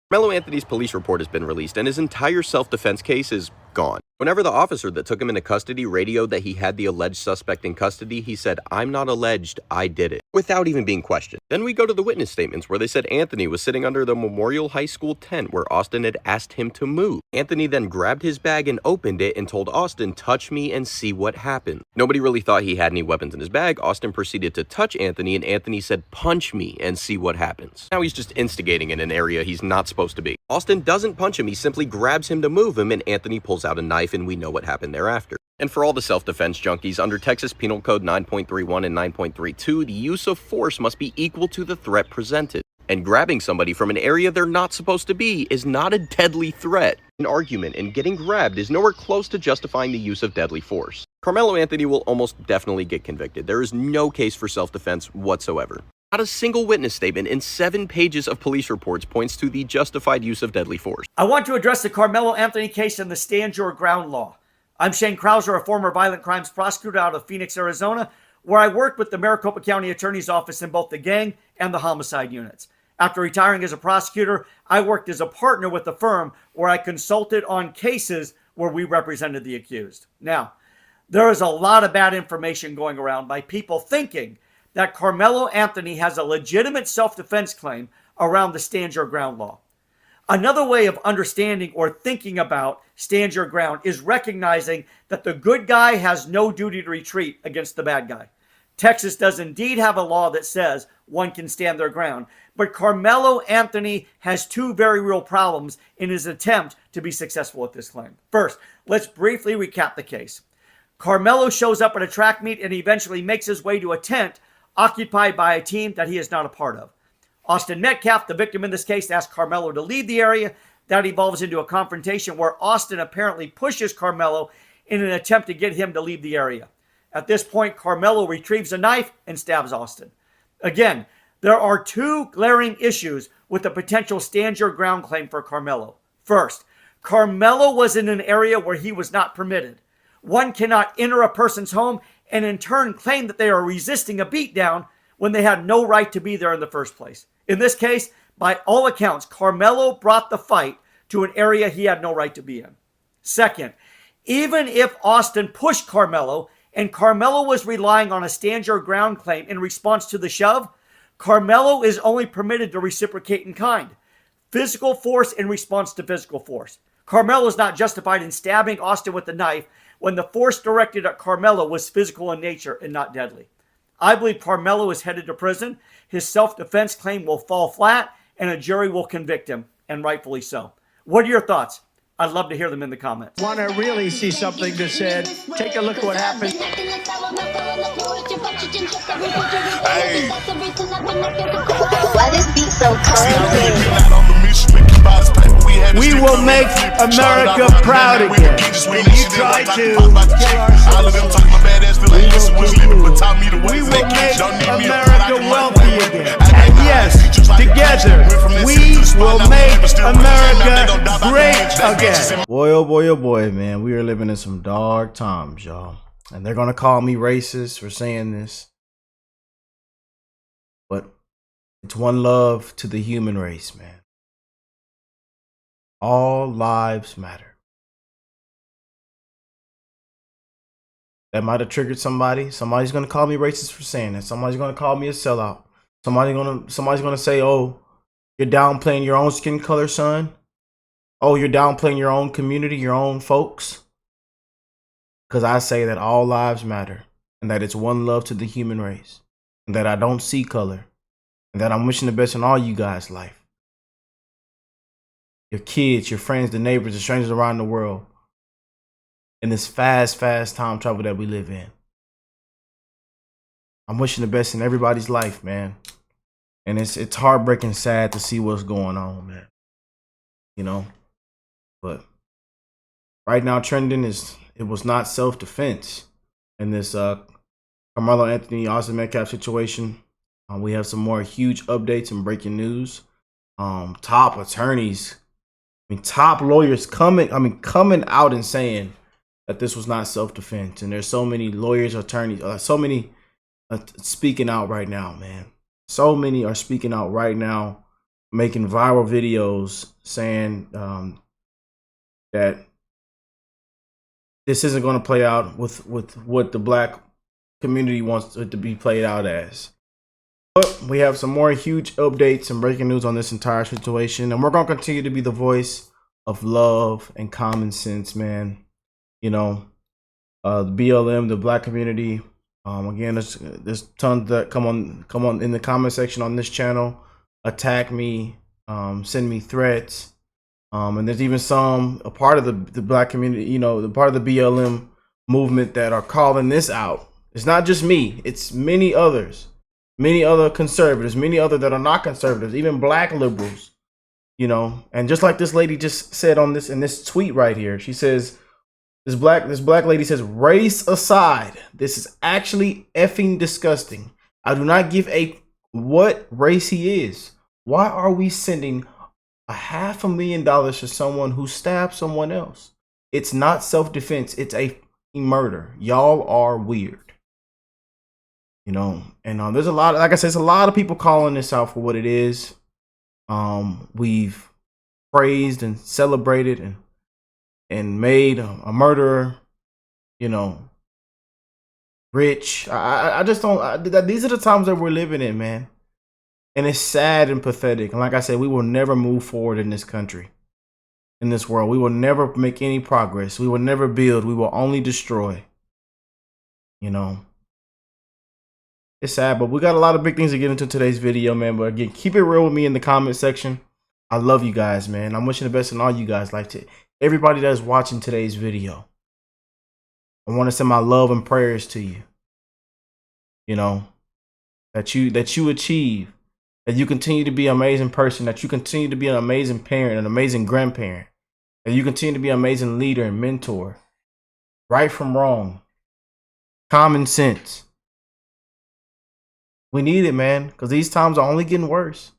Carmelo Anthony's police report has been released, and his entire self-defense case is gone. Whenever the officer that took him into custody radioed that he had the alleged suspect in custody, he said, "I'm not alleged, I did it," without even being questioned. Then we go to the witness statements where they said Anthony was sitting under the Memorial High School tent where Austin had asked him to move. Anthony then grabbed his bag and opened it and told Austin, "Touch me and see what happens." Nobody really thought he had any weapons in his bag. Austin proceeded to touch Anthony, and Anthony said, "Punch me and see what happens." Now he's just instigating in an area he's not supposed to be. Austin doesn't punch him, he simply grabs him to move him, and Anthony pulls out a knife, and we know what happened thereafter. And for all the self-defense junkies, under Texas Penal Code 9.31 and 9.32, the use of force must be equal to the threat presented. And grabbing somebody from an area they're not supposed to be is not a deadly threat. An argument and getting grabbed is nowhere close to justifying the use of deadly force. Carmelo Anthony will almost definitely get convicted. There is no case for self-defense whatsoever. Not a single witness statement in 7 pages of police reports points to the justified use of deadly force. I want to address the Carmelo Anthony case and the Stand Your Ground law. I'm Shane Krauser, a former violent crimes prosecutor out of Phoenix, Arizona, where I worked with the Maricopa County Attorney's Office in both the gang and the homicide units. After retiring as a prosecutor, I worked as a partner with the firm where I consulted on cases where we represented the accused. Now, there is a lot of bad information going around by people thinking that Carmelo Anthony has a legitimate self-defense claim around the Stand Your Ground law. Another way of understanding or thinking about Stand Your Ground is recognizing that the good guy has no duty to retreat against the bad guy. Texas does indeed have a law that says one can stand their ground, but Carmelo Anthony has 2 very real problems in his attempt to be successful with this claim. First, let's briefly recap the case. Carmelo shows up at a track meet and eventually makes his way to a tent occupied by a team that he is not a part of. Austin Metcalf, the victim in this case, asks Carmelo to leave the area. That evolves into a confrontation where Austin apparently pushes Carmelo in an attempt to get him to leave the area. At this point, Carmelo retrieves a knife and stabs Austin. Again, there are 2 glaring issues with the potential Stand Your Ground claim for Carmelo. First, Carmelo was in an area where he was not permitted. One cannot enter a person's home and in turn claim that they are resisting a beatdown when they had no right to be there in the first place. In this case, by all accounts, Carmelo brought the fight to an area he had no right to be in. Second, even if Austin pushed Carmelo and Carmelo was relying on a Stand Your Ground claim in response to the shove, Carmelo is only permitted to reciprocate in kind. Physical force in response to physical force. Carmelo is not justified in stabbing Austin with the knife when the force directed at Carmelo was physical in nature and not deadly. I believe Carmelo is headed to prison. His self-defense claim will fall flat, and a jury will convict him, and rightfully so. What are your thoughts? I'd love to hear them in the comments. Want to really see something that said, take a look at what happened. Why this beat so cold? We will make America proud again. When you try to kill our we will make America wealthy again. And yes, together, we will make America great again. Boy, oh boy, man. We are living in some dark times, y'all. And they're going to call me racist for saying this. But it's one love to the human race, man. All lives matter. That might have triggered somebody. Somebody's gonna call me racist for saying that. Somebody's gonna call me a sellout. Somebody's gonna say, "Oh, you're downplaying your own skin color, son. Oh, you're downplaying your own community, your own folks." Because I say that all lives matter, and that it's one love to the human race, and that I don't see color, and that I'm wishing the best in all you guys' life. Your kids, your friends, the neighbors, the strangers around the world. In this fast time travel that we live in. I'm wishing the best in everybody's life, man. And it's heartbreaking, sad to see what's going on, man. You know? But right now trending it was not self-defense in this Carmelo Anthony, Austin Metcalf situation. We have some more huge updates and breaking news. Top attorneys, top lawyers coming out and saying that this was not self-defense. And there's so many lawyers, attorneys, so many speaking out right now, man. So many are speaking out right now making viral videos saying that this isn't going to play out with what the black community wants it to be played out as. But we have some more huge updates and breaking news on this entire situation, and we're going to continue to be the voice of love and common sense, man. You know, the BLM, the black community. Again, there's tons that come on in the comment section on this channel, attack me, send me threats, and there's even a part of the black community, you know, the part of the BLM movement that are calling this out. It's not just me; it's many others, many other conservatives, many other that are not conservatives, even black liberals, you know. And just like this lady just said on this in this tweet right here, she says. This black lady says, race aside, this is actually effing disgusting. I do not give a what race he is. Why are we sending $500,000 to someone who stabbed someone else? It's not self-defense. It's a murder. Y'all are weird. You know, and there's a lot, like I said, there's a lot of people calling this out for what it is. We've praised and celebrated and made a murderer, you know, rich. I just don't. These are the times that we're living in, man. And it's sad and pathetic. And like I said, we will never move forward in this country, in this world. We will never make any progress. We will never build. We will only destroy. You know, it's sad, but we got a lot of big things to get into today's video, man. But again, keep it real with me in the comment section. I love you guys, man. I'm wishing the best in all you guys. Like to everybody that is watching today's video, I want to send my love and prayers to you. You know, that you achieve, that you continue to be an amazing person, that you continue to be an amazing parent, an amazing grandparent, that you continue to be an amazing leader and mentor. Right from wrong, common sense. We need it, man, because these times are only getting worse.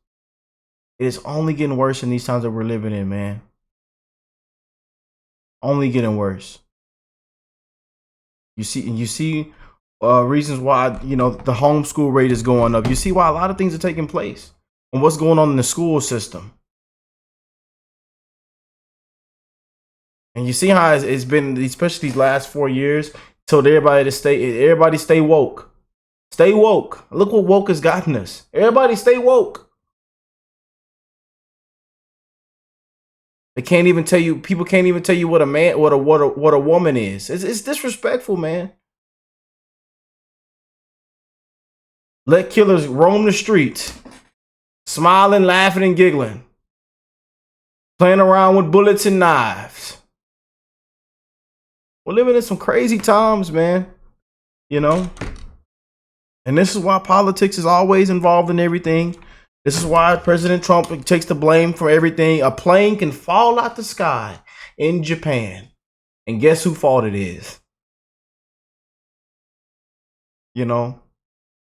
It is only getting worse in these times that we're living in, man. Only getting worse. You see reasons why, you know, the homeschool rate is going up. You see why a lot of things are taking place and what's going on in the school system. And you see how it's been, especially these last 4 years, told everybody to stay woke. Stay woke. Look what woke has gotten us. Everybody stay woke. They can't even tell you. People can't even tell you what a man, what a woman is. It's disrespectful, man. Let killers roam the streets, smiling, laughing, and giggling, playing around with bullets and knives. We're living in some crazy times, man. You know, and this is why politics is always involved in everything. This is why President Trump takes the blame for everything. A plane can fall out the sky in Japan, and guess whose fault it is? You know,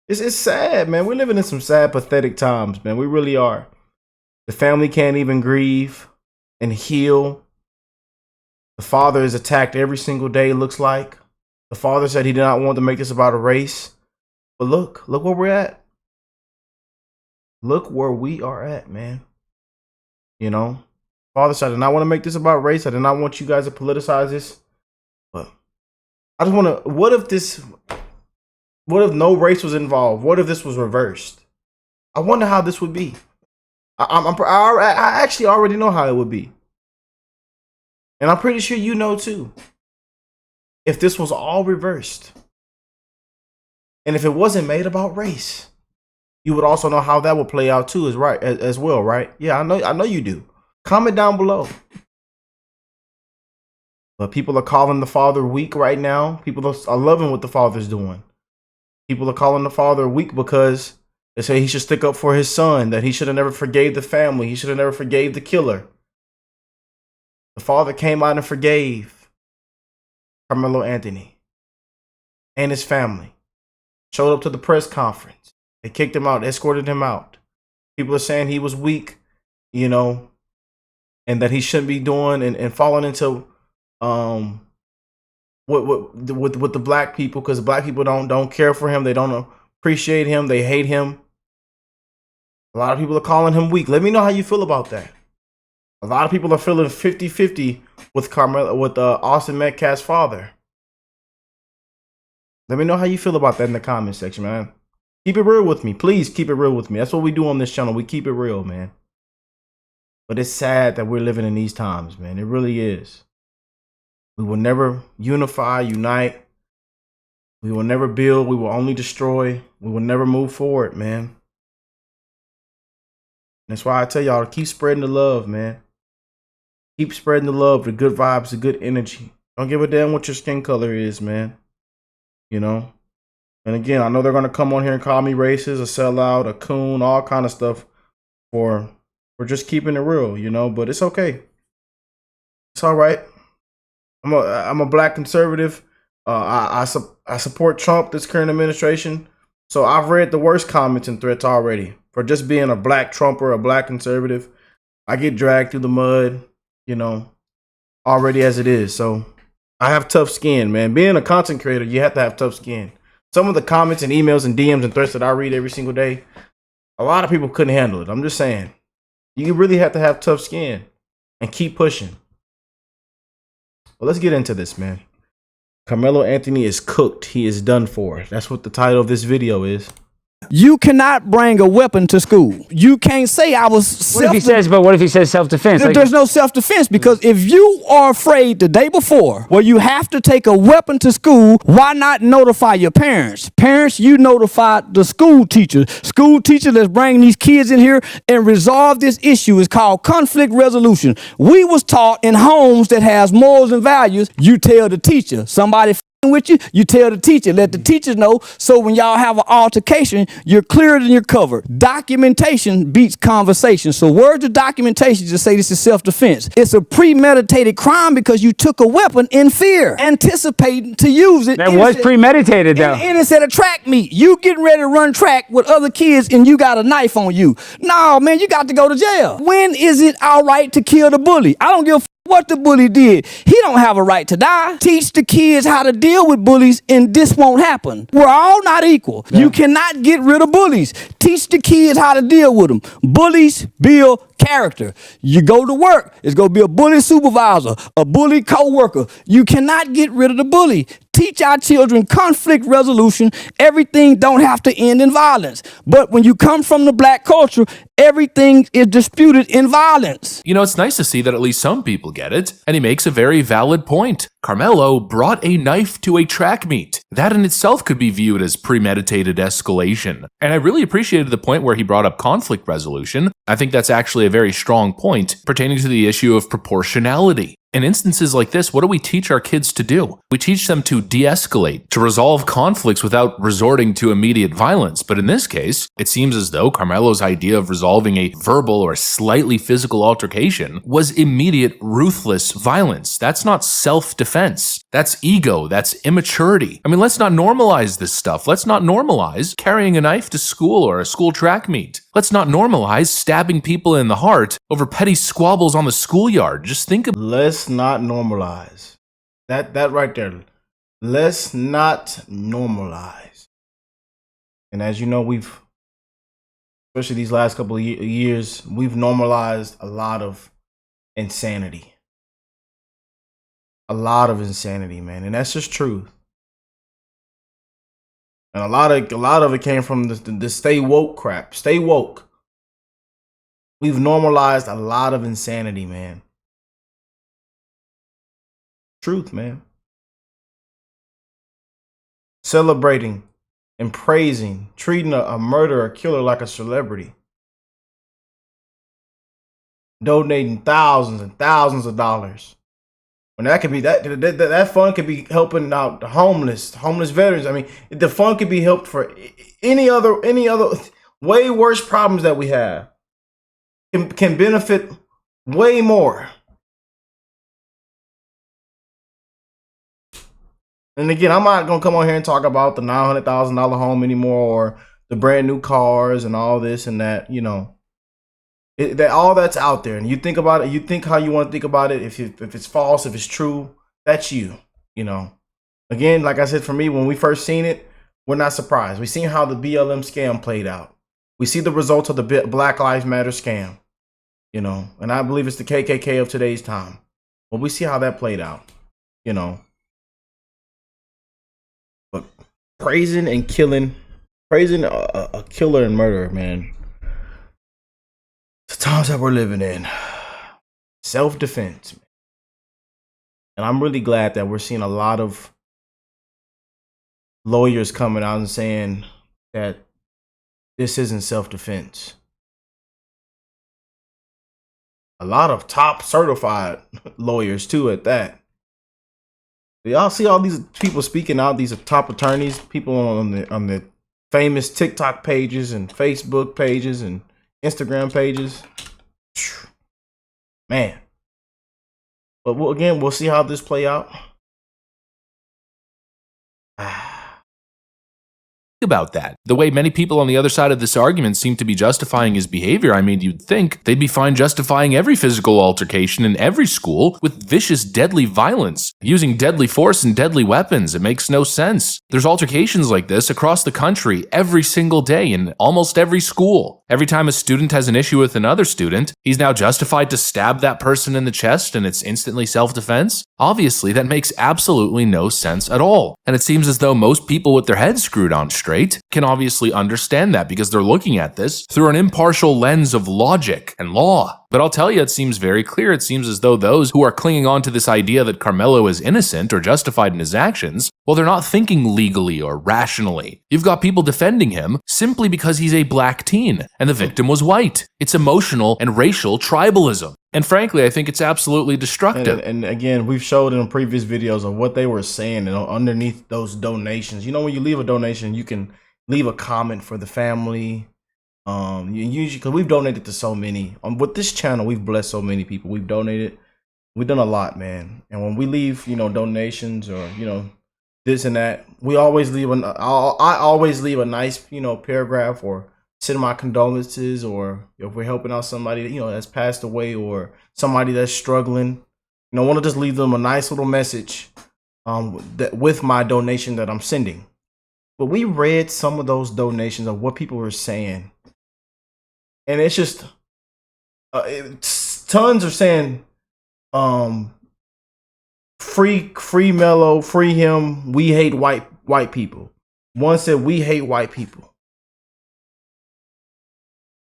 it's sad, man. We're living in some sad, pathetic times, man. We really are. The family can't even grieve and heal. The father is attacked every single day, it looks like. The father said he did not want to make this about a race. But look where we're at. Look where we are at, man. You know, father said, I did not want to make this about race. I did not want you guys to politicize this. But I just want to, what if no race was involved? What if this was reversed? I wonder how this would be. I actually already know how it would be. And I'm pretty sure you know too. If this was all reversed. And if it wasn't made about race. You would also know how that would play out too, as well, right? Yeah, I know you do. Comment down below. But people are calling the father weak right now. People are loving what the father's doing. People are calling the father weak because they say he should stick up for his son, that he should have never forgave the family. He should have never forgave the killer. The father came out and forgave Karmelo Anthony and his family. Showed up to the press conference. They kicked him out, escorted him out. People are saying he was weak, you know, and that he shouldn't be doing and falling into with the black people, because black people don't care for him. They don't appreciate him. They hate him. A lot of people are calling him weak. Let me know how you feel about that. A lot of people are feeling 50-50 with Karmelo, with Austin Metcalf's father. Let me know how you feel about that in the comment section, man. Keep it real with me. Please keep it real with me. That's what we do on this channel. We keep it real, man. But it's sad that we're living in these times, man. It really is. We will never unify, unite. We will never build. We will only destroy. We will never move forward, man. That's why I tell y'all to keep spreading the love, man. Keep spreading the love, the good vibes, the good energy. Don't give a damn what your skin color is, man. You know? And again, I know they're going to come on here and call me racist, a sellout, a coon, all kind of stuff for just keeping it real, you know? But it's okay. It's all right. I'm a black conservative. I support Trump, this current administration. So I've read the worst comments and threats already for just being a black Trumper, a black conservative. I get dragged through the mud, you know, already as it is. So I have tough skin, man. Being a content creator, you have to have tough skin. Some of the comments and emails and DMs and threats that I read every single day, a lot of people couldn't handle it. I'm just saying, you really have to have tough skin and keep pushing. Well, let's get into this, man. Karmelo Anthony is cooked. He is done for. That's what the title of this video is. You cannot bring a weapon to school. You can't say I was What if he says self-defense? There's no self-defense, because if you are afraid the day before, well, you have to take a weapon to school, why not notify your parents? Parents, you notify the school teacher. School teacher, let's bring these kids in here and resolve this issue. It's called conflict resolution. We was taught in homes that has morals and values, you tell the teacher. Somebody with you, you tell the teacher, let the teachers know, so when y'all have an altercation, you're cleared and you're covered. Documentation beats conversation. So where's the documentation to say this is self-defense? It's a premeditated crime because you took a weapon in fear, anticipating to use it. That was premeditated, though. And it's at a track meet. You getting ready to run track with other kids and you got a knife on you. No, man, you got to go to jail. When is it all right to kill the bully? I don't give a what the bully did. He don't have a right to die. Teach the kids how to deal with bullies and this won't happen. We're all not equal. Yeah. You cannot get rid of bullies. Teach the kids how to deal with them. Bullies build character. You go to work, it's going to be a bully supervisor, a bully co-worker. You cannot get rid of the bully. Teach our children conflict resolution. Everything don't have to end in violence. But when you come from the black culture, everything is disputed in violence. You know, it's nice to see that at least some people get it, and he makes a very valid point. Karmelo brought a knife to a track meet. That in itself could be viewed as premeditated escalation. And I really appreciated the point where he brought up conflict resolution. I think that's actually a very strong point pertaining to the issue of proportionality. In instances like this, what do we teach our kids to do? We teach them to de-escalate, to resolve conflicts without resorting to immediate violence. But in this case, it seems as though Karmelo's idea of resolving a verbal or slightly physical altercation was immediate, ruthless violence. That's not self-defense. That's ego. That's immaturity. I mean, let's not normalize this stuff. Let's not normalize carrying a knife to school or a school track meet. Let's not normalize stabbing people in the heart over petty squabbles on the schoolyard. Just think of— Let's not normalize. That right there. Let's not normalize. And as you know, we've, especially these last couple of years, we've normalized a lot of insanity. A lot of insanity, man. And that's just truth. And a lot of it came from the stay woke crap. Stay woke. We've normalized a lot of insanity, man. Truth, man. Celebrating and praising, treating a murderer, killer like a celebrity. Donating thousands and thousands of dollars. When that could be that fund could be helping out the homeless veterans. I mean, the fund could be helped for any other way worse problems that we have. Can benefit way more. And again, I'm not gonna come on here and talk about the $900,000 home anymore, or the brand new cars and all this and that. You know, all that's out there, and you think about it. You think how you want to think about it. If it's false, if it's true, that's you. You know. Again, like I said, for me, when we first seen it, we're not surprised. We seen how the BLM scam played out. We see the results of the Black Lives Matter scam, you know, and I believe it's the KKK of today's time. But we see how that played out, you know. But praising a killer and murderer, man. The times that we're living in. Self-defense, man. And I'm really glad that we're seeing a lot of lawyers coming out and saying that this isn't self-defense. A lot of top certified lawyers too at that. Y'all see all these people speaking out, these top attorneys, people on the famous TikTok pages and Facebook pages and Instagram pages. Man. But we'll see how this play out. About that. The way many people on the other side of this argument seem to be justifying his behavior, I mean, you'd think they'd be fine justifying every physical altercation in every school with vicious, deadly violence, using deadly force and deadly weapons. It makes no sense. There's altercations like this across the country every single day in almost every school. Every time a student has an issue with another student, he's now justified to stab that person in the chest and it's instantly self-defense? Obviously, that makes absolutely no sense at all. And it seems as though most people with their heads screwed on straight can obviously understand that because they're looking at this through an impartial lens of logic and law. But I'll tell you, it seems very clear. It seems as though those who are clinging on to this idea that Karmelo is innocent or justified in his actions, well, they're not thinking legally or rationally. You've got people defending him simply because he's a black teen and the victim was white. It's emotional and racial tribalism. And frankly, I think it's absolutely destructive. And again, we've showed in previous videos of what they were saying, and underneath those donations. You know, when you leave a donation, you can leave a comment for the family. Usually, because we've donated to so many. With this channel, we've blessed so many people. We've donated. We've done a lot, man. And when we leave, you know, donations or, you know, this and that, we always leave. I always leave a nice, you know, paragraph or send my condolences, or if we're helping out somebody, you know, that's passed away or somebody that's struggling, you know, I want to just leave them a nice little message that with my donation that I'm sending. But we read some of those donations of what people were saying. And it's just, tons are saying, free Melo, free him. We hate white people. One said, we hate white people.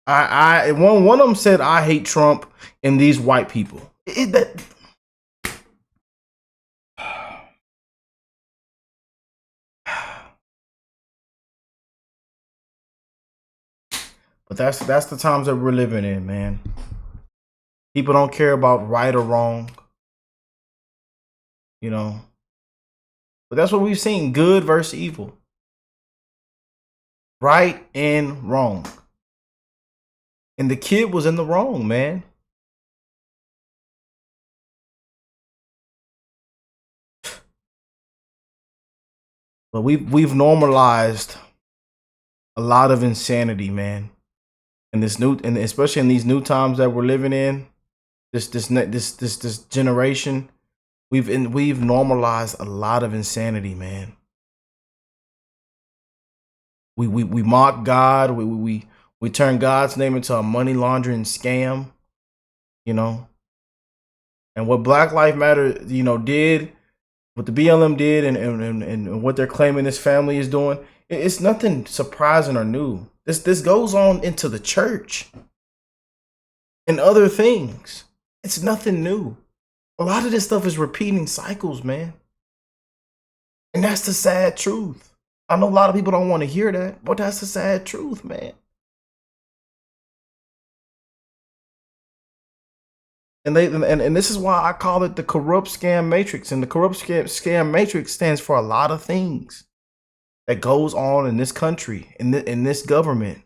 One of them said, I hate Trump and these white people. But that's the times that we're living in, man. People don't care about right or wrong, you know. But that's what we've seen: good versus evil, right and wrong. And the kid was in the wrong, man. But we've normalized a lot of insanity, man. And especially in these new times that we're living in, this generation, we've normalized a lot of insanity, man. We mock God. We turn God's name into a money laundering scam, you know. And what Black Lives Matter, you know, did, what the BLM did, and what they're claiming this family is doing, it's nothing surprising or new. This goes on into the church and other things. It's nothing new. A lot of this stuff is repeating cycles, man. And that's the sad truth. I know a lot of people don't want to hear that, but that's the sad truth, man. And this is why I call it the corrupt scam matrix. And the corrupt scam matrix stands for a lot of things that goes on in this country, in this government,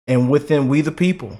and within we the people.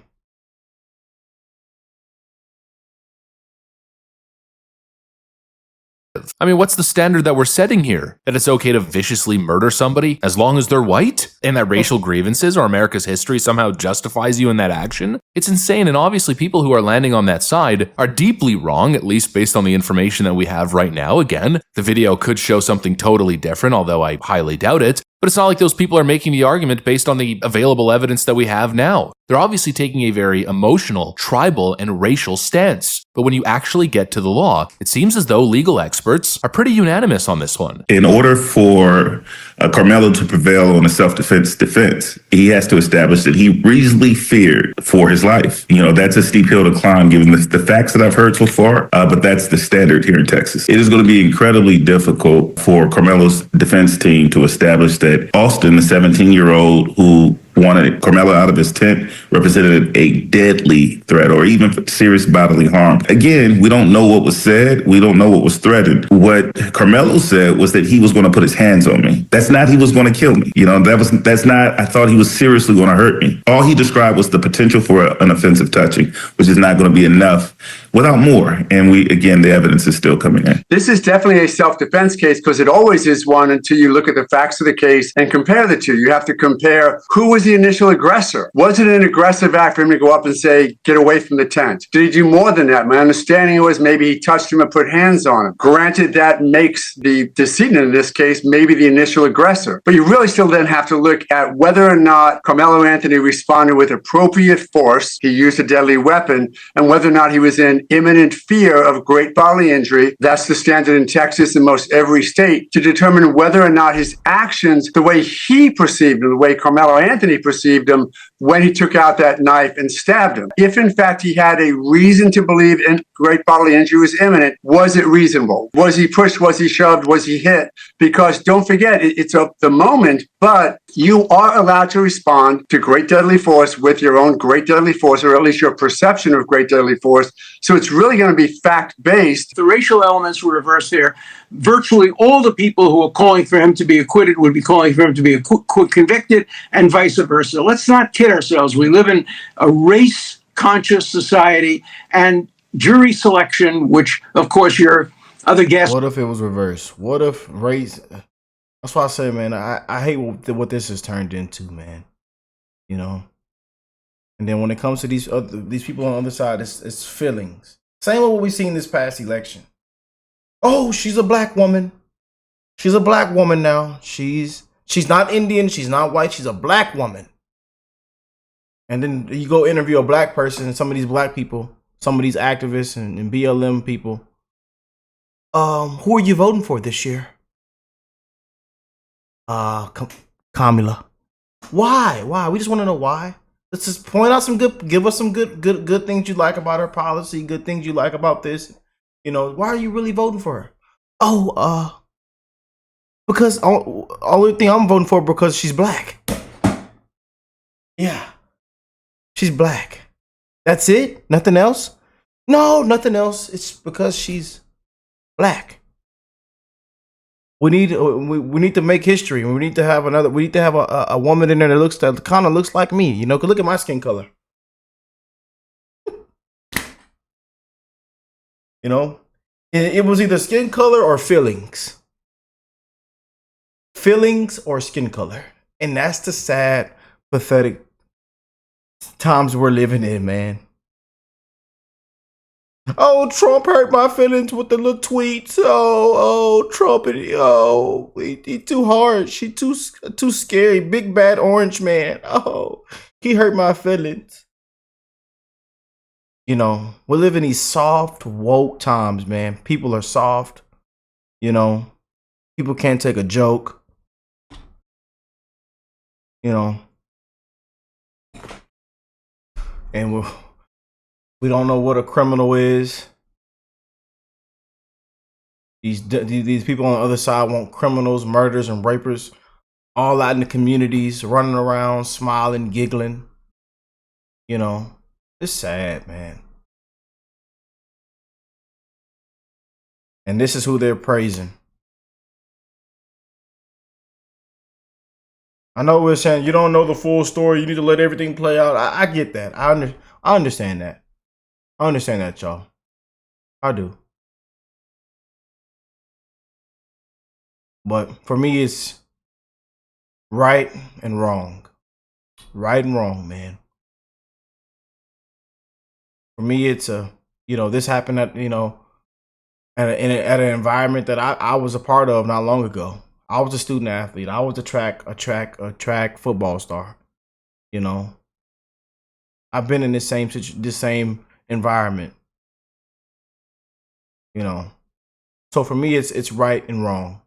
I mean, what's the standard that we're setting here? That it's okay to viciously murder somebody as long as they're white? And that racial grievances or America's history somehow justifies you in that action? It's insane, and obviously people who are landing on that side are deeply wrong, at least based on the information that we have right now. Again, the video could show something totally different, although I highly doubt it. But it's not like those people are making the argument based on the available evidence that we have now. They're obviously taking a very emotional, tribal, and racial stance. But when you actually get to the law, it seems as though legal experts are pretty unanimous on this one. In order for Karmelo to prevail on a self-defense defense, he has to establish that he reasonably feared for his life. You know, that's a steep hill to climb given the facts that I've heard so far, but that's the standard here in Texas. It is going to be incredibly difficult for Karmelo's defense team to establish that Austin, the 17-year-old who wanted Karmelo out of his tent, represented a deadly threat or even serious bodily harm. Again, we don't know what was said. We don't know what was threatened. What Karmelo said was that he was going to put his hands on me. That's not he was going to kill me. You know, that's not, I thought he was seriously going to hurt me. All he described was the potential for an offensive touching, which is not going to be enough without more. And the evidence is still coming in. This is definitely a self-defense case because it always is one until you look at the facts of the case and compare the two. You have to compare who was the initial aggressor. Was it an aggressive act for him to go up and say, get away from the tent? Did he do more than that? My understanding was maybe he touched him and put hands on him. Granted, that makes the decedent in this case maybe the initial aggressor. But you really still then have to look at whether or not Karmelo Anthony responded with appropriate force, he used a deadly weapon, and whether or not he was in imminent fear of great bodily injury. That's the standard in Texas and most every state to determine whether or not his actions, the way he perceived him, the way Karmelo Anthony perceived him when he took out that knife and stabbed him. If in fact he had a reason to believe great bodily injury was imminent, was it reasonable? Was he pushed? Was he shoved? Was he hit? Because don't forget, it's of the moment, but you are allowed to respond to great deadly force with your own great deadly force, or at least your perception of great deadly force. So it's really going to be fact-based. The racial elements were reversed there. Virtually all the people who are calling for him to be acquitted would be calling for him to be convicted, and vice versa. Let's not kid ourselves. We live in a race-conscious society, and jury selection, which, of course, your other guests... What if it was reversed? What if race... That's why I say, man, I hate what this has turned into, man. You know? And then when it comes to these people on the other side, it's feelings. Same with what we seen this past election. Oh, she's a black woman. She's a black woman now. She's not Indian. She's not white. She's a black woman. And then you go interview a black person, and some of these black people, some of these activists and BLM people. Who are you voting for this year? Kamala. Why? We just want to know why. Let's just point out give us some good things you like about her policy, good things you like about this. You know, why are you really voting for her? Oh, because only thing I'm voting for because she's black. Yeah. She's black. That's it? Nothing else? No, nothing else. It's because she's black. We need to make history. We need to have a woman in there that kind of looks like me. You know, 'cause look at my skin color. You know, it was either skin color or feelings. Feelings or skin color. And that's the sad, pathetic times we're living in, man. Oh, Trump hurt my feelings with the little tweets. Oh, Trump, he too hard. She too scary. Big bad orange man. Oh, he hurt my feelings. You know, we live in these soft, woke times, man. People are soft. You know, people can't take a joke. You know, and we don't know what a criminal is. These people on the other side want criminals, murders, and rapers all out in the communities, running around, smiling, giggling. You know, it's sad, man. And this is who they're praising. I know we're saying you don't know the full story. You need to let everything play out. I get that. I understand that. I understand that, y'all. I do. But for me, it's right and wrong. Right and wrong, man. For me, it's this happened at an environment that I was a part of not long ago. I was a student athlete. I was a track football star. You know, I've been in this same environment. You know, so for me, it's right and wrong.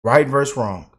Right versus wrong.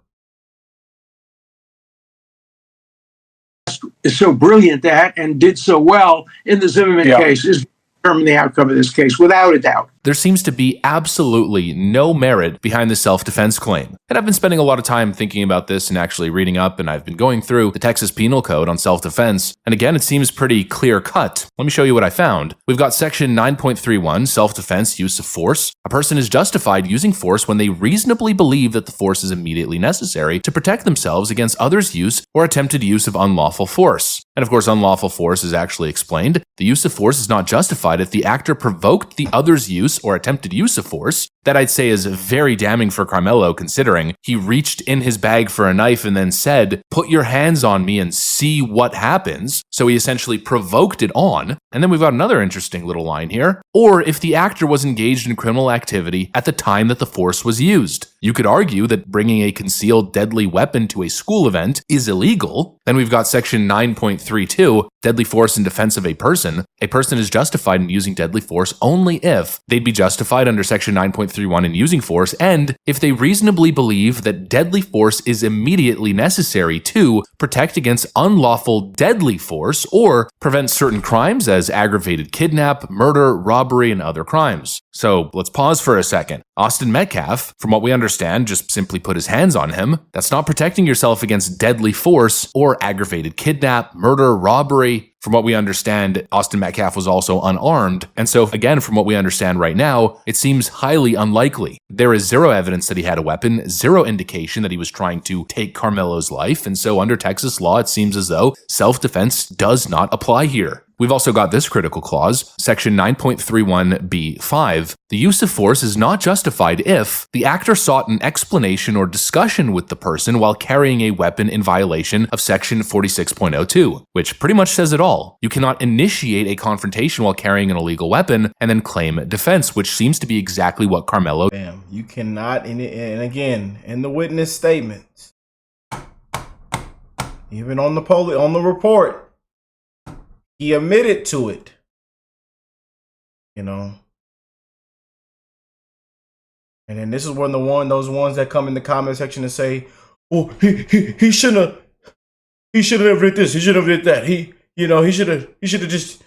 Is so brilliant at and did so well in the Zimmerman case is determine the outcome of this case, without a doubt. There seems to be absolutely no merit behind the self-defense claim. And I've been spending a lot of time thinking about this and actually reading up, and I've been going through the Texas Penal Code on self-defense. And again, it seems pretty clear-cut. Let me show you what I found. We've got section 9.31, self-defense, use of force. A person is justified using force when they reasonably believe that the force is immediately necessary to protect themselves against others' use or attempted use of unlawful force. And of course, unlawful force is actually explained. The use of force is not justified if the actor provoked the other's use or attempted use of force. That I'd say is very damning for Karmelo, considering he reached in his bag for a knife and then said, "Put your hands on me and see what happens." So he essentially provoked it on. And then we've got another interesting little line here. Or if the actor was engaged in criminal activity at the time that the force was used. You could argue that bringing a concealed deadly weapon to a school event is illegal. Then we've got section 9.32, deadly force in defense of a person. A person is justified in using deadly force only if they'd be justified under section 9.31 in using force, and if they reasonably believe that deadly force is immediately necessary to protect against unlawful deadly force or prevent certain crimes as aggravated kidnap, murder, robbery, and other crimes. So let's pause for a second. Austin Metcalf, from what we understand, just simply put his hands on him. That's not protecting yourself against deadly force or aggravated kidnap, murder, robbery. From what we understand, Austin Metcalf was also unarmed. And so, again, from what we understand right now, it seems highly unlikely. There is zero evidence that he had a weapon, zero indication that he was trying to take Karmelo's life. And so under Texas law, it seems as though self-defense does not apply here. We've also got this critical clause, section 9.31b5. The use of force is not justified if the actor sought an explanation or discussion with the person while carrying a weapon in violation of section 46.02, which pretty much says it all. You cannot initiate a confrontation while carrying an illegal weapon and then claim defense, which seems to be exactly what Karmelo. Bam. You cannot, and again, in the witness statements, even on the report, he admitted to it, you know. And then this is one of those ones that come in the comment section and say, "Oh, he shouldn't have did this. He should have did that. He should have just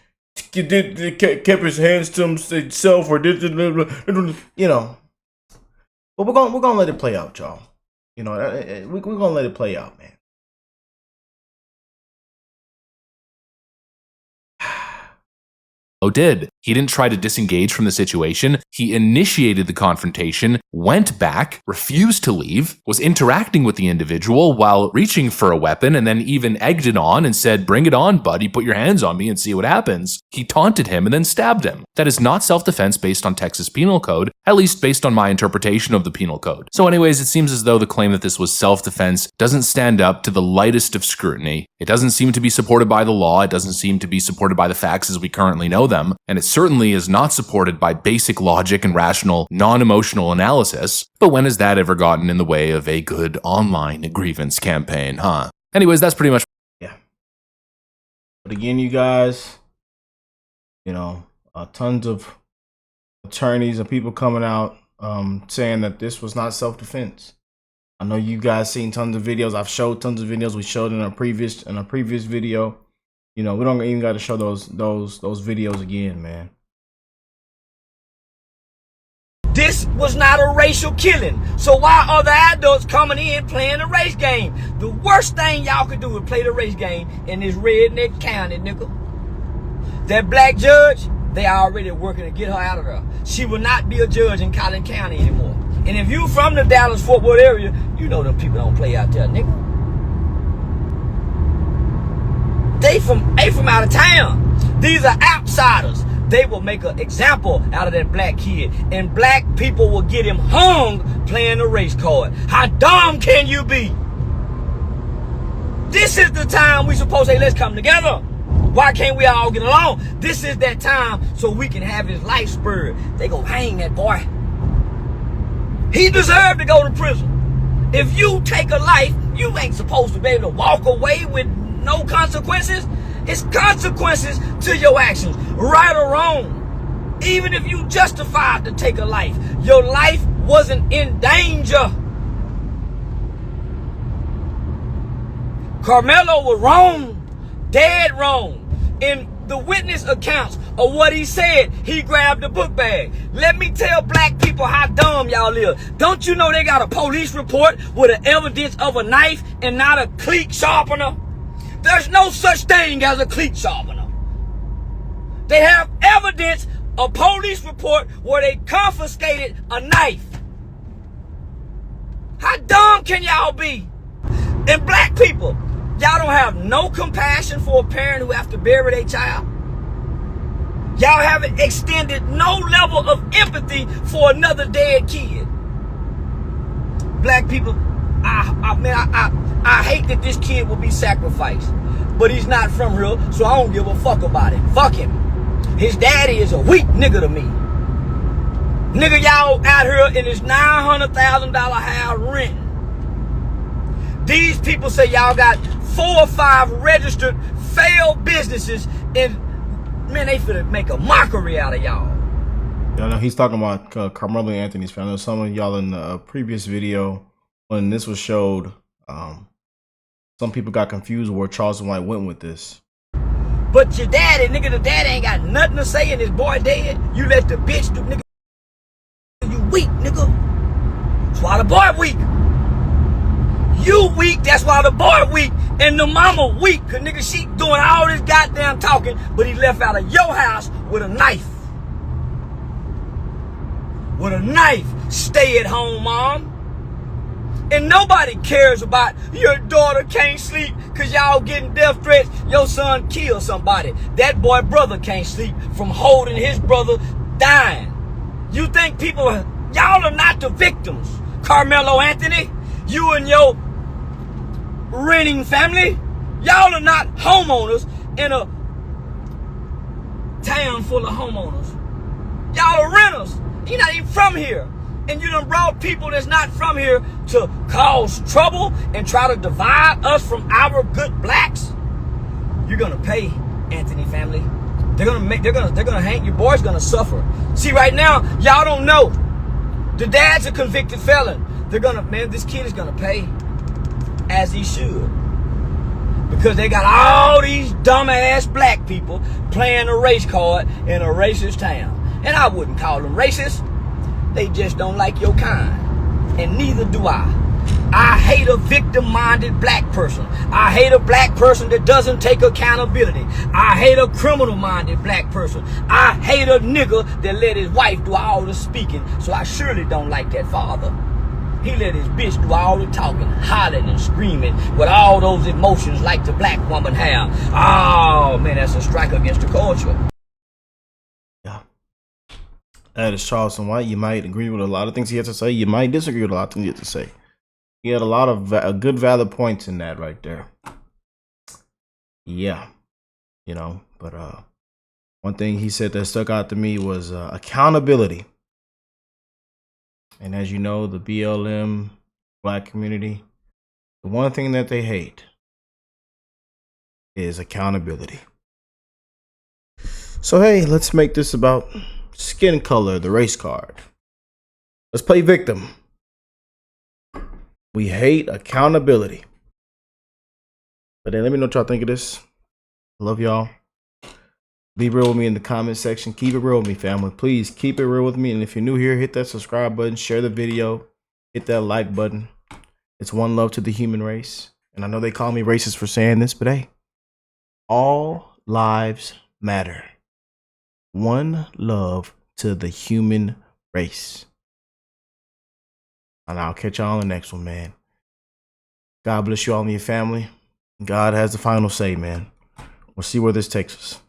kept his hands to himself or did, you know." But we're gonna let it play out, y'all. You know, we're gonna let it play out, man. Did. He didn't try to disengage from the situation. He initiated the confrontation, went back, refused to leave, was interacting with the individual while reaching for a weapon, and then even egged it on and said, "Bring it on, buddy, put your hands on me and see what happens." He taunted him and then stabbed him. That is not self-defense based on Texas Penal Code, at least based on my interpretation of the Penal Code. So anyways, it seems as though the claim that this was self-defense doesn't stand up to the lightest of scrutiny. It doesn't seem to be supported by the law. It doesn't seem to be supported by the facts as we currently know them. And it certainly is not supported by basic logic and rational, non-emotional analysis. But when has that ever gotten in the way of a good online grievance campaign, huh? Anyways, that's pretty much. Yeah. But again, you guys, you know, tons of attorneys and people coming out saying that this was not self-defense. I know you guys seen tons of videos. I've showed tons of videos. We showed in a previous video. You know, we don't even got to show those videos again, man. This was not a racial killing. So why are the adults coming in playing a race game? The worst thing y'all could do is play the race game in this redneck county, nigga. That black judge, they already working to get her out of there. She will not be a judge in Collin County anymore. And if you from the Dallas-Fort Worth area, you know them people don't play out there, nigga. They from out of town. These are outsiders. They will make an example out of that black kid. And black people will get him hung playing a race card. How dumb can you be? This is the time we supposed to say, let's come together. Why can't we all get along? This is that time so we can have his life spurred. They gonna hang that boy. He deserved to go to prison. If you take a life, you ain't supposed to be able to walk away with no consequences. It's consequences to your actions, right or wrong. Even if you justified to take a life, your life wasn't in danger. Karmelo was wrong, dead wrong. In the witness accounts of what he said, he grabbed the book bag. Let me tell black people how dumb y'all is. Don't you know they got a police report with an evidence of a knife and not a cleat sharpener? There's no such thing as a cleat sharpener. They have evidence, a police report where they confiscated a knife. How dumb can y'all be? And black people, y'all don't have no compassion for a parent who have to bury their child. Y'all haven't extended no level of empathy for another dead kid. Black people, I hate that this kid will be sacrificed, but he's not from here, so I don't give a fuck about it. Fuck him. His daddy is a weak nigga to me. Nigga, y'all out here in this $900,000 house renting. These people say y'all got 4 or 5 registered failed businesses, and man, they finna make a mockery out of y'all. Y'all know he's talking about Karmelo Anthony's family. Some of y'all in the previous video when this was showed, some people got confused where Charleston White went with this. But your daddy, nigga, the daddy ain't got nothing to say and his boy dead. You let the bitch do, nigga. You weak, nigga. That's why the boy weak. You weak, that's why the boy weak. And the mama weak, cause nigga, she doing all this goddamn talking, but he left out of your house with a knife. With a knife. Stay at home, mom. And nobody cares about your daughter can't sleep cause y'all getting death threats. Your son killed somebody. That boy brother can't sleep from holding his brother dying. You think people, y'all are not the victims. Karmelo Anthony, you and your renting family, y'all are not homeowners in a town full of homeowners. Y'all are renters. You're not even from here. And you done brought people that's not from here to cause trouble and try to divide us from our good blacks. You're gonna pay, Anthony family. They're gonna hang, your boy's gonna suffer. See, right now, y'all don't know. The dad's a convicted felon. Man, this kid is gonna pay as he should. Because they got all these dumbass black people playing a race card in a racist town. And I wouldn't call them racist. They just don't like your kind. And neither do I. I hate a victim-minded black person. I hate a black person that doesn't take accountability. I hate a criminal-minded black person. I hate a nigga that let his wife do all the speaking. So I surely don't like that father. He let his bitch do all the talking, hollering and screaming with all those emotions like the black woman have. Oh, man, that's a strike against the culture. Yeah. That is Charleston White. You might agree with a lot of things he has to say. You might disagree with a lot of things he has to say. He had a lot of good, valid points in that right there. Yeah. You know, but one thing he said that stuck out to me was accountability. And as you know, the BLM black community, the one thing that they hate is accountability. So, hey, let's make this about skin color, the race card. Let's play victim. We hate accountability. But then let me know what y'all think of this. I love y'all. Be real with me in the comment section. Keep it real with me, family. Please keep it real with me. And if you're new here, hit that subscribe button, share the video, hit that like button. It's one love to the human race. And I know they call me racist for saying this, but hey, all lives matter. One love to the human race. And I'll catch y'all on the next one, man. God bless you all and your family. God has the final say, man. We'll see where this takes us.